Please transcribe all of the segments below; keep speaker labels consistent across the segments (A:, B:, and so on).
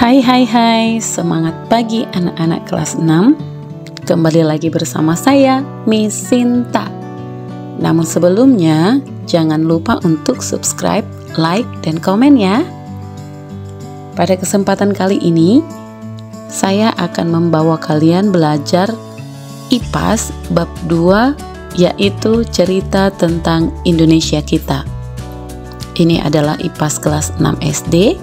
A: Hai, semangat pagi anak-anak kelas 6. Kembali lagi bersama saya, Miss Sinta. Namun sebelumnya, jangan lupa untuk subscribe, like, dan komen ya. Pada kesempatan kali ini, saya akan membawa kalian belajar IPAS bab 2, yaitu cerita tentang Indonesia kita. Ini adalah IPAS kelas 6 SD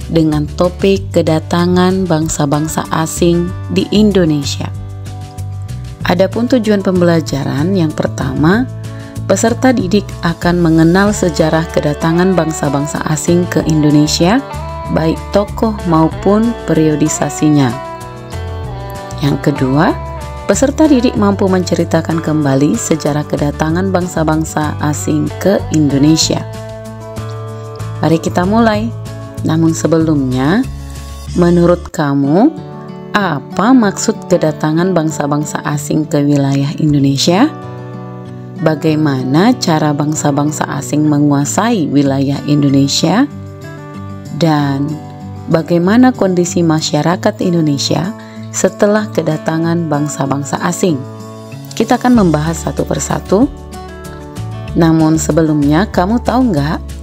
A: dengan topik kedatangan bangsa-bangsa asing di Indonesia. Adapun tujuan pembelajaran yang pertama, peserta didik akan mengenal sejarah kedatangan bangsa-bangsa asing ke Indonesia, baik tokoh maupun periodisasinya. Yang kedua, peserta didik mampu menceritakan kembali sejarah kedatangan bangsa-bangsa asing ke Indonesia. Mari kita mulai. Namun sebelumnya, menurut kamu, apa maksud kedatangan bangsa-bangsa asing ke wilayah Indonesia? Bagaimana cara bangsa-bangsa asing menguasai wilayah Indonesia? Dan bagaimana kondisi masyarakat Indonesia setelah kedatangan bangsa-bangsa asing? Kita akan membahas satu persatu. Namun sebelumnya, kamu tahu nggak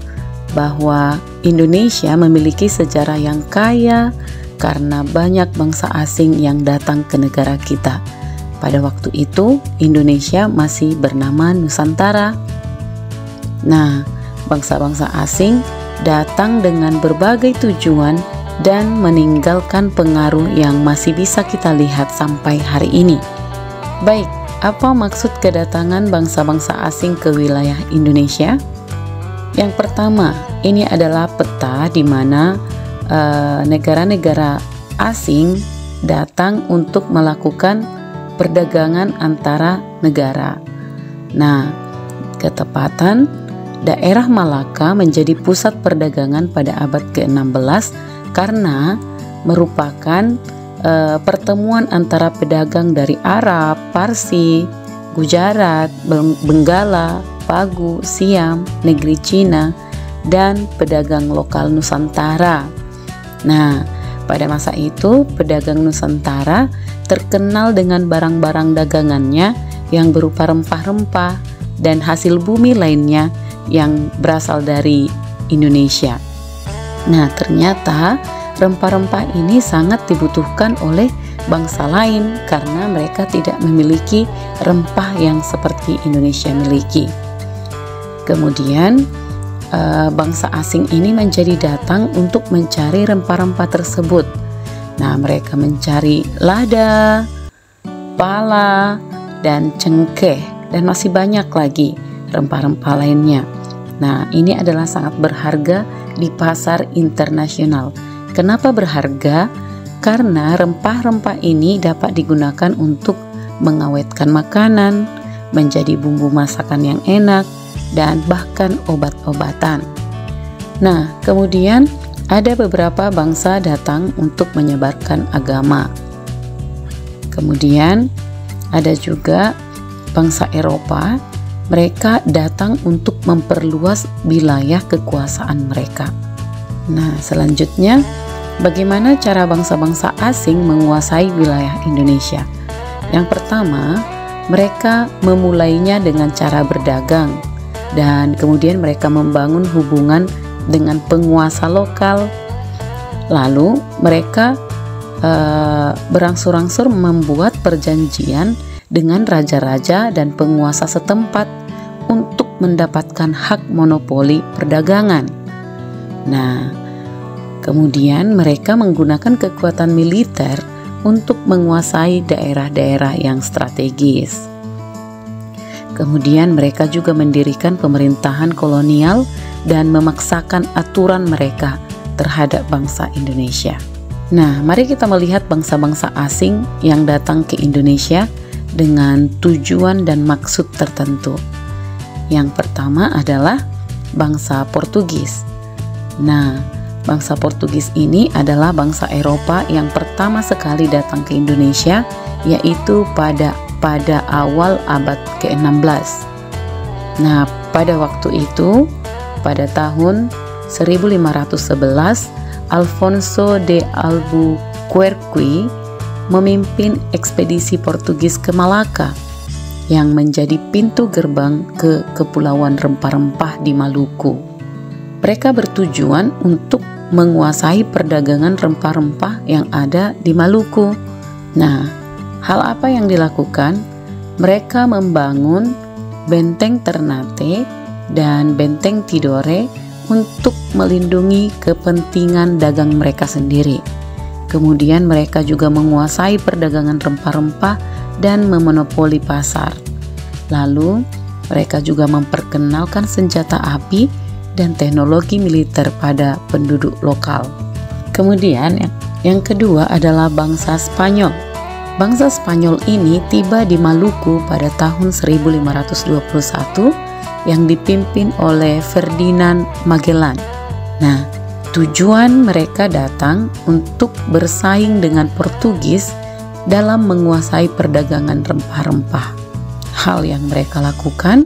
A: bahwa Indonesia memiliki sejarah yang kaya karena banyak bangsa asing yang datang ke negara kita. Pada waktu itu, Indonesia masih bernama Nusantara. Nah, bangsa-bangsa asing datang dengan berbagai tujuan dan meninggalkan pengaruh yang masih bisa kita lihat sampai hari ini. Baik, apa maksud kedatangan bangsa-bangsa asing ke wilayah Indonesia? Yang pertama, ini adalah peta di mana negara-negara asing datang untuk melakukan perdagangan antara negara. Nah, ketepatan daerah Malaka menjadi pusat perdagangan pada abad ke-16 karena merupakan pertemuan antara pedagang dari Arab, Parsi, Gujarat, Benggala, Pagu, Siam, negeri Cina, dan pedagang lokal Nusantara. Nah, pada masa itu pedagang Nusantara terkenal dengan barang-barang dagangannya yang berupa rempah-rempah dan hasil bumi lainnya yang berasal dari Indonesia. Nah, ternyata rempah-rempah ini sangat dibutuhkan oleh bangsa lain karena mereka tidak memiliki rempah yang seperti Indonesia miliki. Kemudian bangsa asing ini menjadi datang untuk mencari rempah-rempah tersebut. Nah, mereka mencari lada, pala, dan cengkeh, dan masih banyak lagi rempah-rempah lainnya. Nah, ini adalah sangat berharga di pasar internasional. Kenapa berharga? Karena rempah-rempah ini dapat digunakan untuk mengawetkan makanan, menjadi bumbu masakan yang enak, dan bahkan obat-obatan. Nah, kemudian ada beberapa bangsa datang untuk menyebarkan agama. Kemudian ada juga bangsa Eropa, mereka datang untuk memperluas wilayah kekuasaan mereka. Nah, selanjutnya, bagaimana cara bangsa-bangsa asing menguasai wilayah Indonesia? Yang pertama, mereka memulainya dengan cara berdagang, dan kemudian mereka membangun hubungan dengan penguasa lokal. Lalu mereka berangsur-angsur membuat perjanjian dengan raja-raja dan penguasa setempat untuk mendapatkan hak monopoli perdagangan. Nah, kemudian mereka menggunakan kekuatan militer untuk menguasai daerah-daerah yang strategis. Kemudian mereka juga mendirikan pemerintahan kolonial dan memaksakan aturan mereka terhadap bangsa Indonesia. Nah, mari kita melihat bangsa-bangsa asing yang datang ke Indonesia dengan tujuan dan maksud tertentu. Yang pertama adalah bangsa Portugis. Nah, bangsa Portugis ini adalah bangsa Eropa yang pertama sekali datang ke Indonesia, yaitu pada awal abad ke-16. Nah, pada waktu itu, pada tahun 1511, Alfonso de Albuquerque memimpin ekspedisi Portugis ke Malaka yang menjadi pintu gerbang ke Kepulauan Rempah-Rempah di Maluku. Mereka bertujuan untuk menguasai perdagangan rempah-rempah yang ada di Maluku. Nah, hal apa yang dilakukan? Mereka membangun benteng Ternate dan benteng Tidore untuk melindungi kepentingan dagang mereka sendiri. Kemudian mereka juga menguasai perdagangan rempah-rempah dan memonopoli pasar. Lalu mereka juga memperkenalkan senjata api dan teknologi militer pada penduduk lokal. Kemudian yang kedua adalah bangsa Spanyol. Bangsa Spanyol ini tiba di Maluku pada tahun 1521 yang dipimpin oleh Ferdinand Magellan. Nah, tujuan mereka datang untuk bersaing dengan Portugis dalam menguasai perdagangan rempah-rempah. Hal yang mereka lakukan,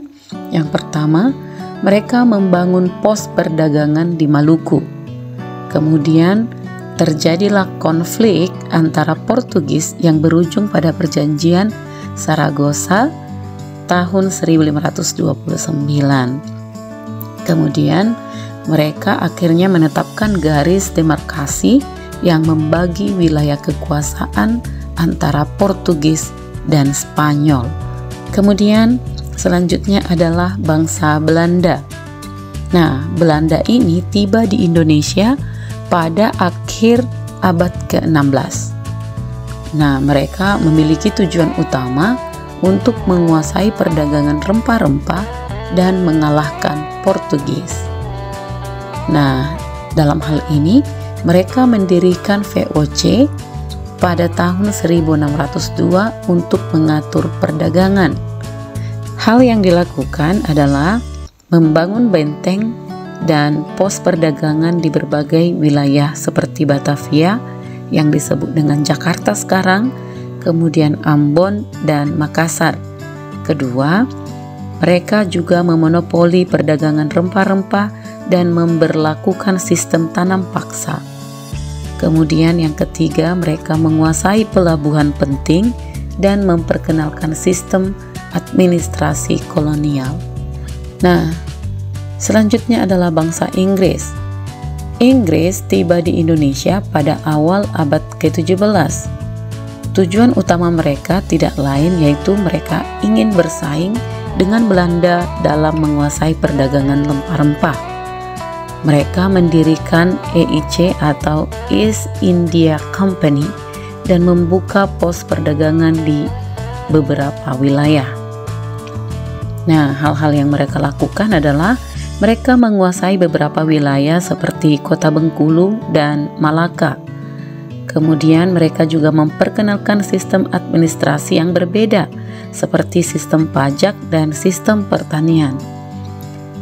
A: yang pertama, mereka membangun pos perdagangan di Maluku. Kemudian terjadilah konflik antara Portugis yang berujung pada perjanjian Saragossa tahun 1529. Kemudian mereka akhirnya menetapkan garis demarkasi yang membagi wilayah kekuasaan antara Portugis dan Spanyol. Kemudian selanjutnya adalah bangsa Belanda. Nah, Belanda ini tiba di Indonesia pada akhir abad ke-16. Nah, mereka memiliki tujuan utama untuk menguasai perdagangan rempah-rempah dan mengalahkan Portugis. Nah, dalam hal ini mereka mendirikan VOC pada tahun 1602 untuk mengatur perdagangan. Hal yang dilakukan adalah membangun benteng dan pos perdagangan di berbagai wilayah seperti Batavia yang disebut dengan Jakarta sekarang, kemudian Ambon dan Makassar. Kedua, mereka juga memonopoli perdagangan rempah-rempah dan memberlakukan sistem tanam paksa. Kemudian yang ketiga, mereka menguasai pelabuhan penting dan memperkenalkan sistem administrasi kolonial. Nah, selanjutnya adalah bangsa Inggris. Inggris tiba di Indonesia pada awal abad ke-17. Tujuan utama mereka tidak lain yaitu mereka ingin bersaing dengan Belanda dalam menguasai perdagangan rempah-rempah. Mereka mendirikan EIC atau East India Company dan membuka pos perdagangan di beberapa wilayah. Nah, hal-hal yang mereka lakukan adalah mereka menguasai beberapa wilayah seperti Kota Bengkulu dan Malaka. Kemudian mereka juga memperkenalkan sistem administrasi yang berbeda seperti sistem pajak dan sistem pertanian.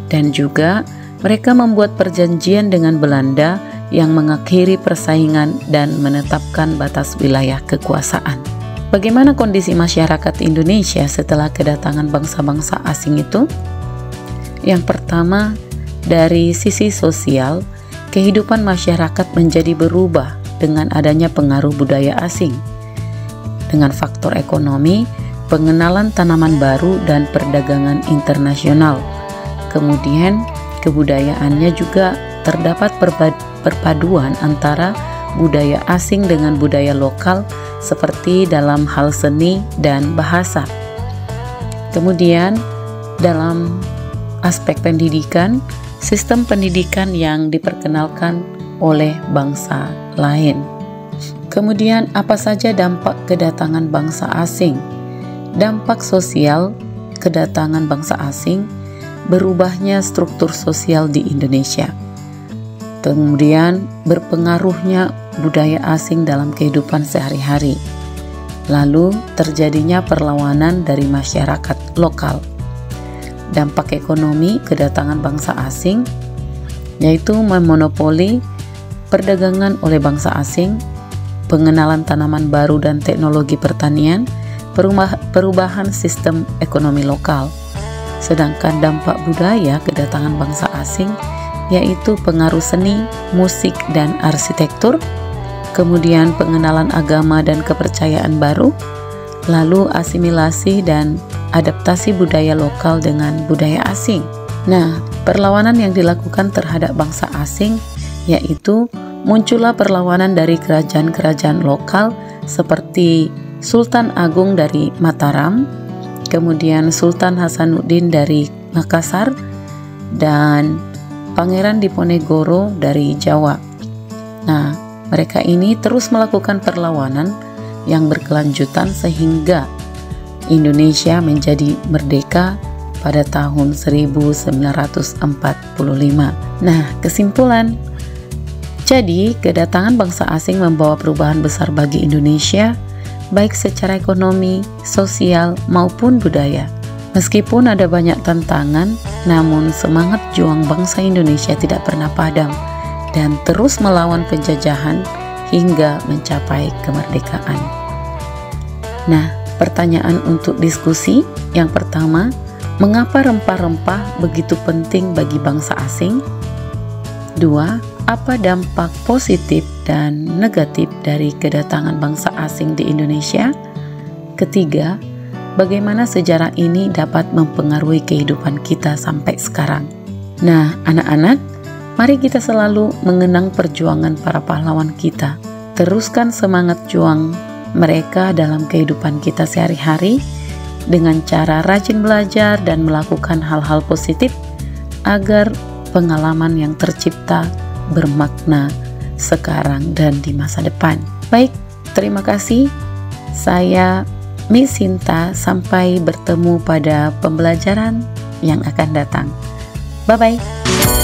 A: Dan juga mereka membuat perjanjian dengan Belanda yang mengakhiri persaingan dan menetapkan batas wilayah kekuasaan. Bagaimana kondisi masyarakat Indonesia setelah kedatangan bangsa-bangsa asing itu? Yang pertama, dari sisi sosial, kehidupan masyarakat menjadi berubah dengan adanya pengaruh budaya asing. Dengan faktor ekonomi, pengenalan tanaman baru dan perdagangan internasional. Kemudian, kebudayaannya juga terdapat perpaduan antara budaya asing dengan budaya lokal seperti dalam hal seni dan bahasa. Kemudian, dalam aspek pendidikan, sistem pendidikan yang diperkenalkan oleh bangsa lain. Kemudian, apa saja dampak kedatangan bangsa asing? Dampak sosial kedatangan bangsa asing, berubahnya struktur sosial di Indonesia. Kemudian, berpengaruhnya budaya asing dalam kehidupan sehari-hari. Lalu, terjadinya perlawanan dari masyarakat lokal. Dampak ekonomi kedatangan bangsa asing yaitu memonopoli perdagangan oleh bangsa asing, pengenalan tanaman baru dan teknologi pertanian, perubahan sistem ekonomi lokal. Sedangkan dampak budaya kedatangan bangsa asing yaitu pengaruh seni, musik, dan arsitektur, kemudian pengenalan agama dan kepercayaan baru, lalu asimilasi dan adaptasi budaya lokal dengan budaya asing. Nah, perlawanan yang dilakukan terhadap bangsa asing yaitu muncullah perlawanan dari kerajaan-kerajaan lokal seperti Sultan Agung dari Mataram, kemudian Sultan Hasanuddin dari Makassar, dan Pangeran Diponegoro dari Jawa. Nah, mereka ini terus melakukan perlawanan yang berkelanjutan sehingga Indonesia menjadi merdeka pada tahun 1945. Nah, kesimpulan. Jadi, kedatangan bangsa asing membawa perubahan besar bagi Indonesia, baik secara ekonomi, sosial, maupun budaya. Meskipun ada banyak tantangan, namun semangat juang bangsa Indonesia tidak pernah padam dan terus melawan penjajahan hingga mencapai kemerdekaan. Nah, pertanyaan untuk diskusi yang pertama, mengapa rempah-rempah begitu penting bagi bangsa asing? 2. Apa dampak positif dan negatif dari kedatangan bangsa asing di Indonesia? Ketiga, bagaimana sejarah ini dapat mempengaruhi kehidupan kita sampai sekarang? Nah, anak-anak, mari kita selalu mengenang perjuangan para pahlawan kita. Teruskan semangat juang mereka dalam kehidupan kita sehari-hari dengan cara rajin belajar dan melakukan hal-hal positif agar pengalaman yang tercipta bermakna sekarang dan di masa depan. Baik, terima kasih. Saya Miss Sinta, sampai bertemu pada pembelajaran yang akan datang. Bye-bye.